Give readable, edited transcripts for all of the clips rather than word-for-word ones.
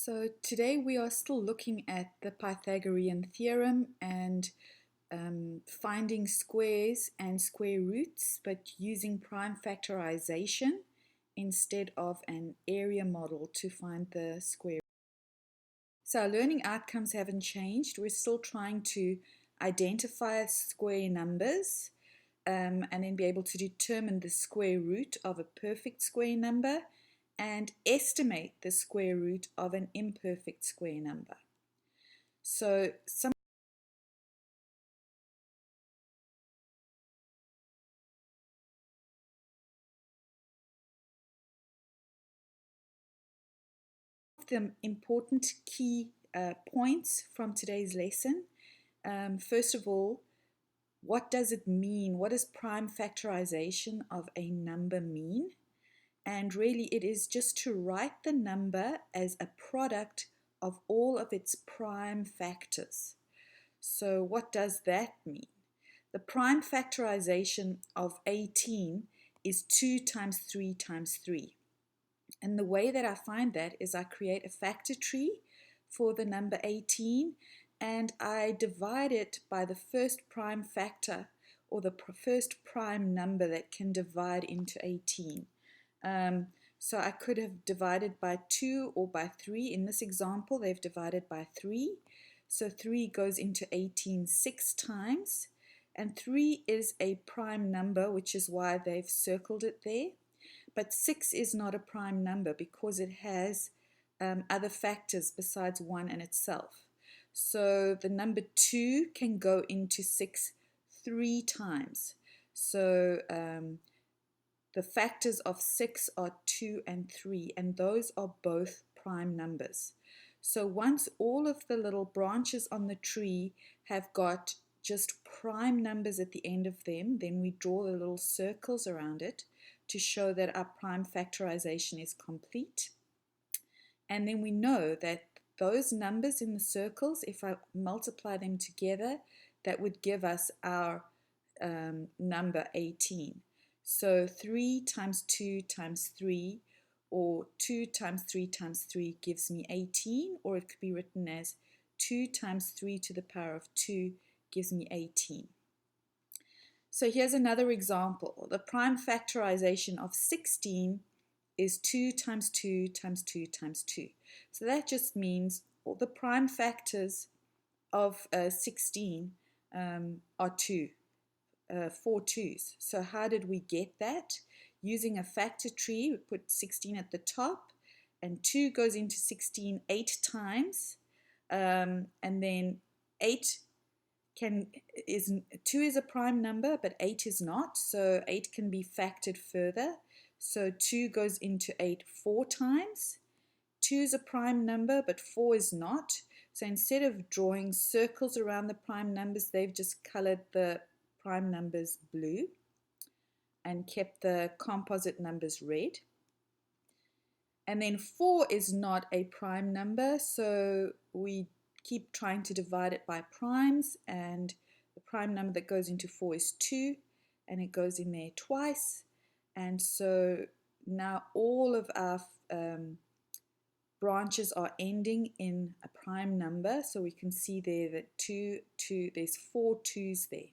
So today we are still looking at the Pythagorean theorem and finding squares and square roots, but using prime factorization instead of an area model to find the square. So our learning outcomes haven't changed. We're still trying to identify square numbers and then be able to determine the square root of a perfect square number and estimate the square root of an imperfect square number. So some of the important key points from today's lesson. First of all, what does it mean? What does prime factorization of a number mean? And really it is just to write the number as a product of all of its prime factors. So what does that mean? The prime factorization of 18 is 2 times 3 times 3. And the way that I find that is I create a factor tree for the number 18 and I divide it by the first prime factor or the first prime number that can divide into 18. So I could have divided by 2 or by 3. In this example, they've divided by 3. So 3 goes into 18 6 times. And 3 is a prime number, which is why they've circled it there. But 6 is not a prime number because it has other factors besides 1 and itself. So the number 2 can go into 6 3 times. So the factors of 6 are 2 and 3, and those are both prime numbers. So once all of the little branches on the tree have got just prime numbers at the end of them, then we draw the little circles around it to show that our prime factorization is complete. And then we know that those numbers in the circles, if I multiply them together, that would give us our number 18. So 3 times 2 times 3, or 2 times 3 times 3 gives me 18, or it could be written as 2 times 3 to the power of 2 gives me 18. So here's another example. The prime factorization of 16 is 2 times 2 times 2 times 2. So that just means all the prime factors of 16 are 2. 4 2's. So how did we get that? Using a factor tree, we put 16 at the top, and 2 goes into 16 8 times, and then 8 is 2 is a prime number, but 8 is not. So 8 can be factored further. So 2 goes into 8 4 times. 2 is a prime number, but 4 is not. So instead of drawing circles around the prime numbers, they've just colored the prime numbers blue and kept the composite numbers red. And then 4 is not a prime number, so we keep trying to divide it by primes, and the prime number that goes into 4 is 2, and it goes in there twice. And so now all of our branches are ending in a prime number, so we can see there that there's 4 2's there.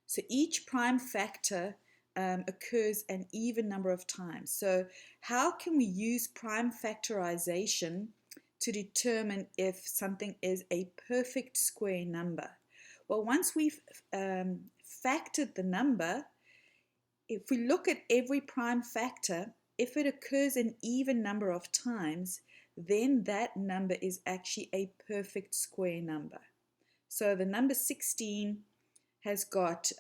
So each prime factor occurs an even number of times. So how can we use prime factorization to determine if something is a perfect square number? Well, once we've factored the number, if we look at every prime factor, if it occurs an even number of times, then that number is actually a perfect square number. So the number 16 has got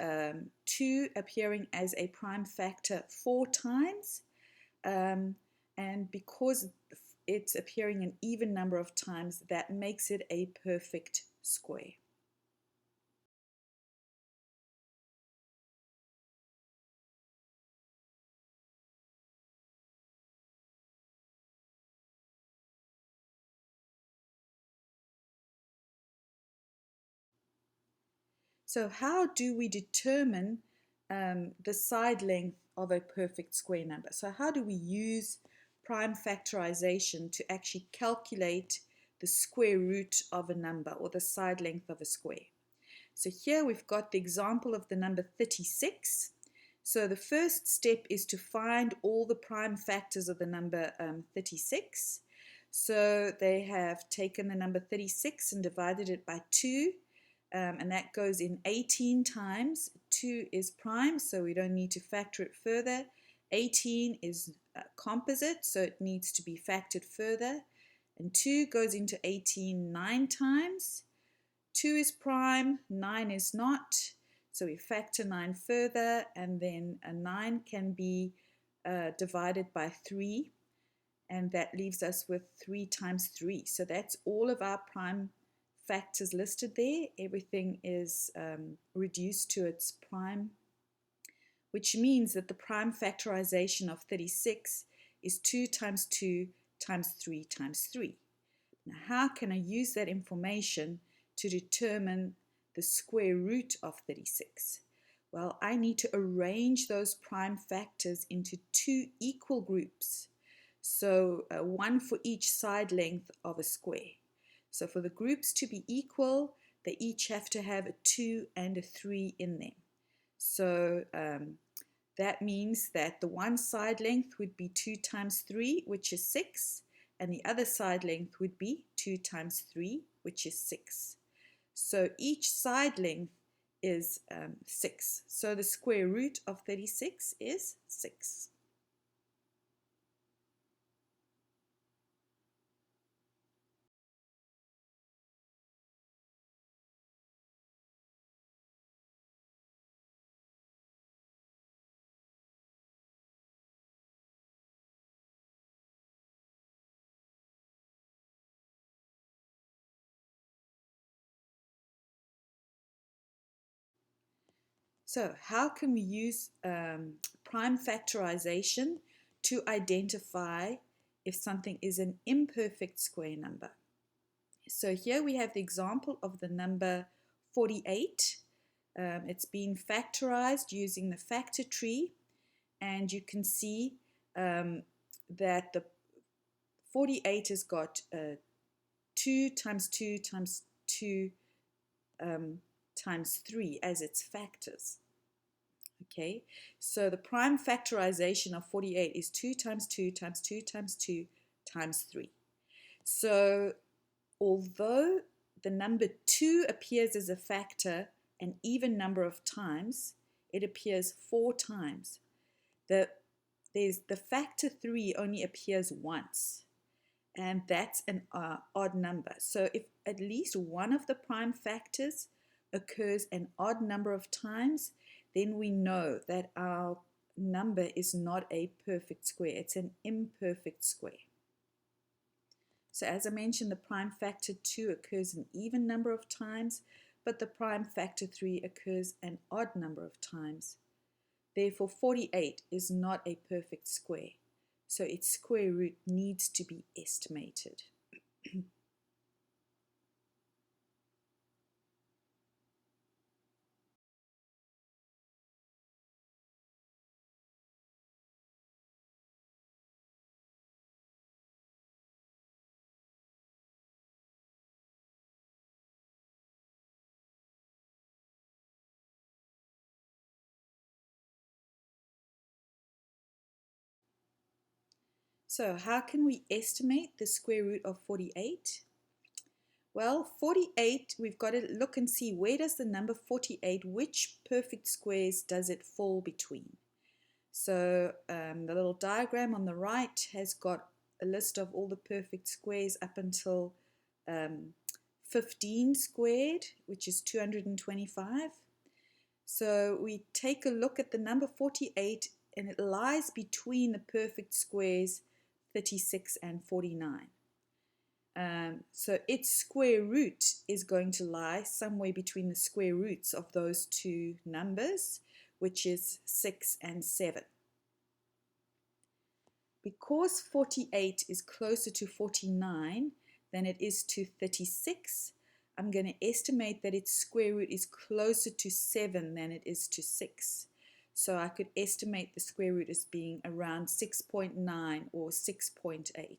2 appearing as a prime factor 4 times, and because it's appearing an even number of times, that makes it a perfect square. So how do we determine the side length of a perfect square number? So how do we use prime factorization to actually calculate the square root of a number or the side length of a square? So here we've got the example of the number 36. So the first step is to find all the prime factors of the number 36. So they have taken the number 36 and divided it by 2. And that goes in 18 times. 2 is prime, so we don't need to factor it further. 18 is composite, so it needs to be factored further. And 2 goes into 18 9 times. 2 is prime, 9 is not. So we factor 9 further, and then a 9 can be divided by 3. And that leaves us with 3 times 3. So that's all of our prime factors listed there. Everything is reduced to its prime, which means that the prime factorization of 36 is 2 times 2 times 3 times 3. Now, how can I use that information to determine the square root of 36? Well, I need to arrange those prime factors into 2 equal groups. So one for each side length of a square. So for the groups to be equal, they each have to have a 2 and a 3 in them. So that means that the one side length would be 2 times 3, which is 6, and the other side length would be 2 times 3, which is 6. So each side length is 6. So the square root of 36 is 6. So how can we use prime factorization to identify if something is an imperfect square number? So here we have the example of the number 48. It's been factorized using the factor tree, and you can see that the 48 has got 2 times 2 times 2 times 3 as its factors. Okay, so the prime factorization of 48 is 2 times 2 times 2 times 2 times 3. So although the number 2 appears as a factor an even number of times, it appears 4 times. The factor 3 only appears once, and that's an odd number. So if at least one of the prime factors occurs an odd number of times, then we know that our number is not a perfect square. It's an imperfect square. So as I mentioned, the prime factor 2 occurs an even number of times, but the prime factor 3 occurs an odd number of times. Therefore, 48 is not a perfect square. So its square root needs to be estimated. So how can we estimate the square root of 48? Well, 48, we've got to look and see where does the number 48, which perfect squares does it fall between? So the little diagram on the right has got a list of all the perfect squares up until 15 squared, which is 225. So we take a look at the number 48, and it lies between the perfect squares 36 and 49. So its square root is going to lie somewhere between the square roots of those two numbers, which is 6 and 7. Because 48 is closer to 49 than it is to 36, I'm going to estimate that its square root is closer to 7 than it is to 6. So I could estimate the square root as being around 6.9 or 6.8.